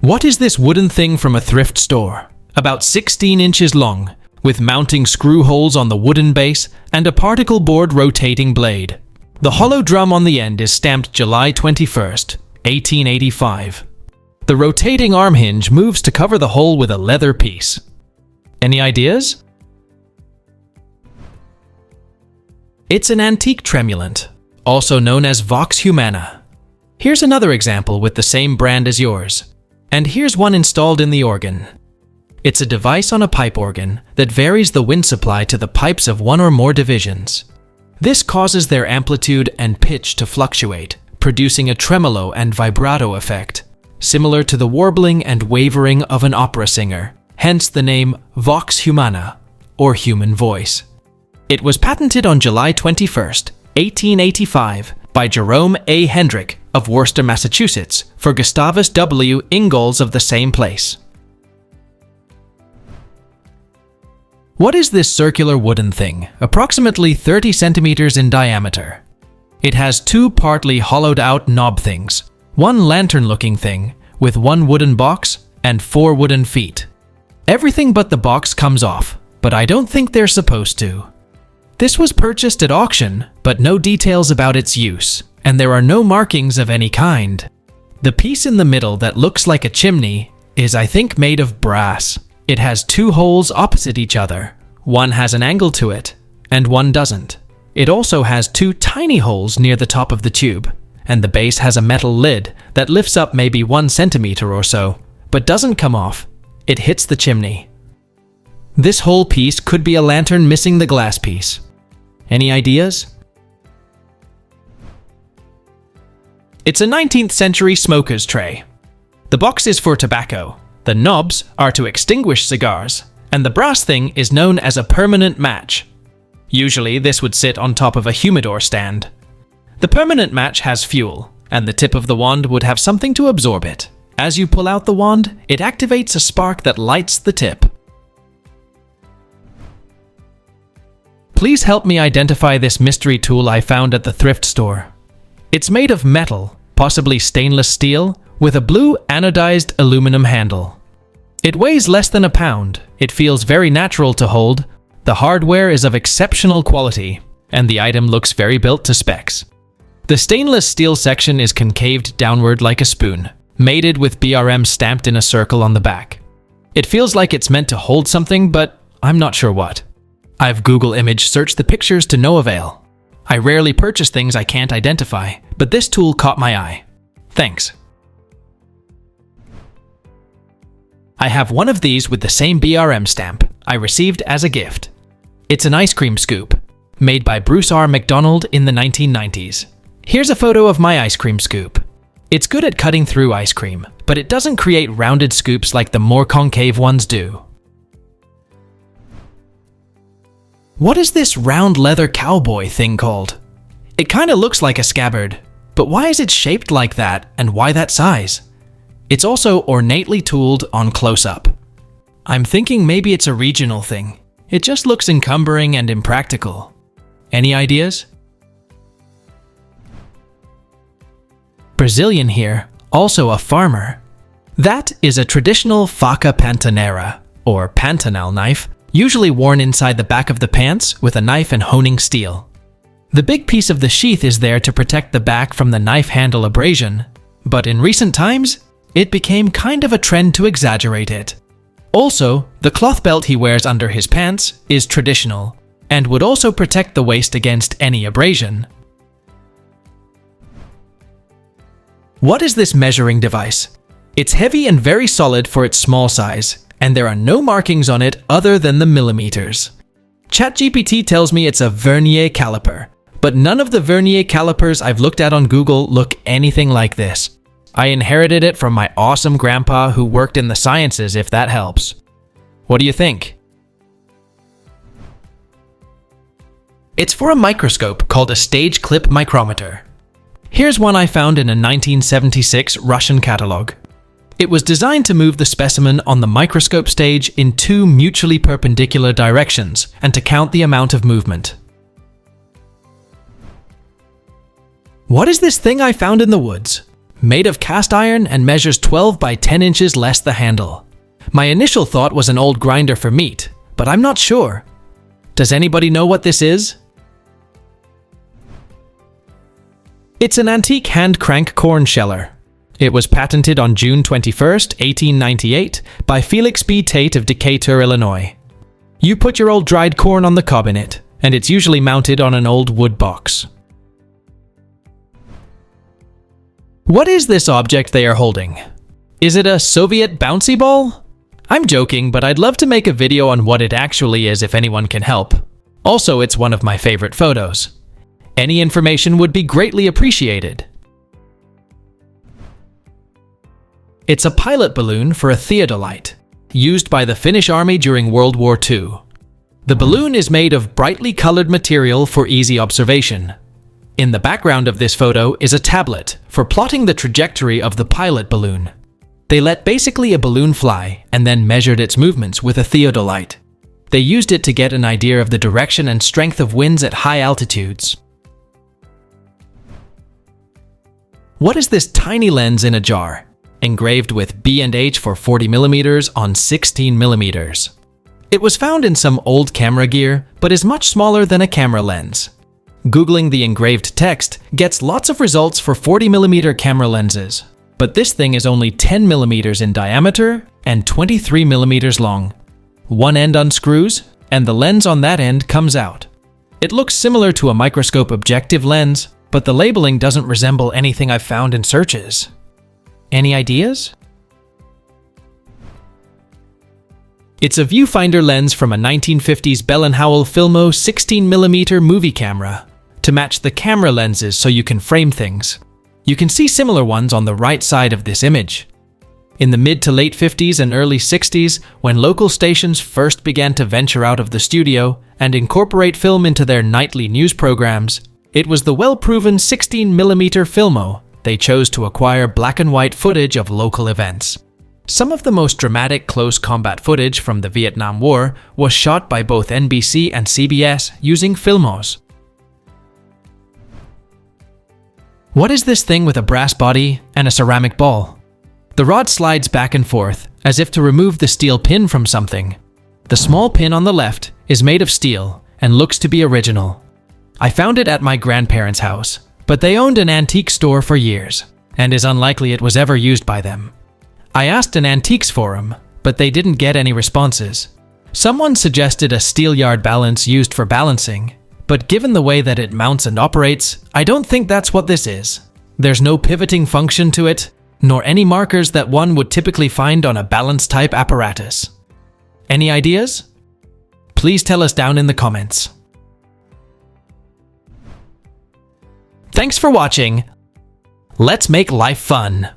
What is this wooden thing from a thrift store? About 16 inches long, with mounting screw holes on the wooden base and a particle board rotating blade. The hollow drum on the end is stamped July 21st, 1885. The rotating arm hinge moves to cover the hole with a leather piece. Any ideas? It's an antique tremulant, also known as Vox Humana. Here's another example with the same brand as yours. And here's one installed in the organ. It's a device on a pipe organ that varies the wind supply to the pipes of one or more divisions. This causes their amplitude and pitch to fluctuate, producing a tremolo and vibrato effect, similar to the warbling and wavering of an opera singer, hence the name Vox Humana, or human voice. It was patented on July 21st, 1885, by Jerome A. Hendrick of Worcester, Massachusetts, for Gustavus W. Ingalls of the same place. What is this circular wooden thing, approximately 30 centimeters in diameter? It has two partly hollowed-out knob things, one lantern-looking thing, with one wooden box and 4 wooden feet. Everything but the box comes off, but I don't think they're supposed to. This was purchased at auction, but no details about its use, and there are no markings of any kind. The piece in the middle that looks like a chimney is, I think, made of brass. It has 2 holes opposite each other. One has an angle to it, and one doesn't. It also has 2 tiny holes near the top of the tube, and the base has a metal lid that lifts up maybe 1 centimeter or so, but doesn't come off. It hits the chimney. This whole piece could be a lantern missing the glass piece. Any ideas? It's a 19th century smoker's tray. The box is for tobacco, the knobs are to extinguish cigars, and the brass thing is known as a permanent match. Usually this would sit on top of a humidor stand. The permanent match has fuel, and the tip of the wand would have something to absorb it. As you pull out the wand, it activates a spark that lights the tip. Please help me identify this mystery tool I found at the thrift store. It's made of metal, possibly stainless steel, with a blue anodized aluminum handle. It weighs less than a pound. It feels very natural to hold. The hardware is of exceptional quality, and the item looks very built to specs. The stainless steel section is concaved downward like a spoon, mated with BRM stamped in a circle on the back. It feels like it's meant to hold something, but I'm not sure what. I've Google image searched the pictures to no avail. I rarely purchase things I can't identify, but this tool caught my eye. Thanks. I have one of these with the same BRM stamp I received as a gift. It's an ice cream scoop, made by Bruce R. McDonald in the 1990s. Here's a photo of my ice cream scoop. It's good at cutting through ice cream, but it doesn't create rounded scoops like the more concave ones do. What is this round leather cowboy thing called? It kinda looks like a scabbard, but why is it shaped like that and why that size? It's also ornately tooled on close-up. I'm thinking maybe it's a regional thing. It just looks encumbering and impractical. Any ideas? Brazilian here, also a farmer. That is a traditional faca pantaneira, or pantanal knife, usually worn inside the back of the pants with a knife and honing steel. The big piece of the sheath is there to protect the back from the knife handle abrasion, but in recent times, it became kind of a trend to exaggerate it. Also, the cloth belt he wears under his pants is traditional, and would also protect the waist against any abrasion. What is this measuring device? It's heavy and very solid for its small size, and there are no markings on it other than the millimeters. ChatGPT tells me it's a vernier caliper, but none of the vernier calipers I've looked at on Google look anything like this. I inherited it from my awesome grandpa who worked in the sciences, if that helps. What do you think? It's for a microscope called a stage clip micrometer. Here's one I found in a 1976 Russian catalog. It was designed to move the specimen on the microscope stage in 2 mutually perpendicular directions and to count the amount of movement. What is this thing I found in the woods? Made of cast iron and measures 12 by 10 inches less the handle. My initial thought was an old grinder for meat, but I'm not sure. Does anybody know what this is? It's an antique hand crank corn sheller. It was patented on June 21, 1898 by Felix B. Tate of Decatur, Illinois. You put your old dried corn on the cob in it, and it's usually mounted on an old wood box. What is this object they are holding? Is it a Soviet bouncy ball? I'm joking, but I'd love to make a video on what it actually is if anyone can help. Also, it's one of my favorite photos. Any information would be greatly appreciated. It's a pilot balloon for a theodolite, used by the Finnish army during World War II. The balloon is made of brightly colored material for easy observation. In the background of this photo is a tablet for plotting the trajectory of the pilot balloon. They let basically a balloon fly and then measured its movements with a theodolite. They used it to get an idea of the direction and strength of winds at high altitudes. What is this tiny lens in a jar, engraved with B&H for 40mm on 16mm? It was found in some old camera gear, but is much smaller than a camera lens. Googling the engraved text gets lots of results for 40mm camera lenses, but this thing is only 10mm in diameter and 23mm long. One end unscrews, and the lens on that end comes out. It looks similar to a microscope objective lens, but the labeling doesn't resemble anything I've found in searches. Any ideas? It's a viewfinder lens from a 1950s Bell & Howell Filmo 16mm movie camera to match the camera lenses so you can frame things. You can see similar ones on the right side of this image. In the mid to late 50s and early 60s, when local stations first began to venture out of the studio and incorporate film into their nightly news programs, it was the well-proven 16mm Filmo they chose to acquire black and white footage of local events. Some of the most dramatic close combat footage from the Vietnam War was shot by both NBC and CBS using Filmos. What is this thing with a brass body and a ceramic ball? The rod slides back and forth as if to remove the steel pin from something. The small pin on the left is made of steel and looks to be original. I found it at my grandparents' house, but they owned an antique store for years, and is unlikely it was ever used by them. I asked an antiques forum, but they didn't get any responses. Someone suggested a steel yard balance used for balancing, but given the way that it mounts and operates, I don't think that's what this is. There's no pivoting function to it, nor any markers that one would typically find on a balance-type apparatus. Any ideas? Please tell us down in the comments. Thanks for watching. Let's make life fun.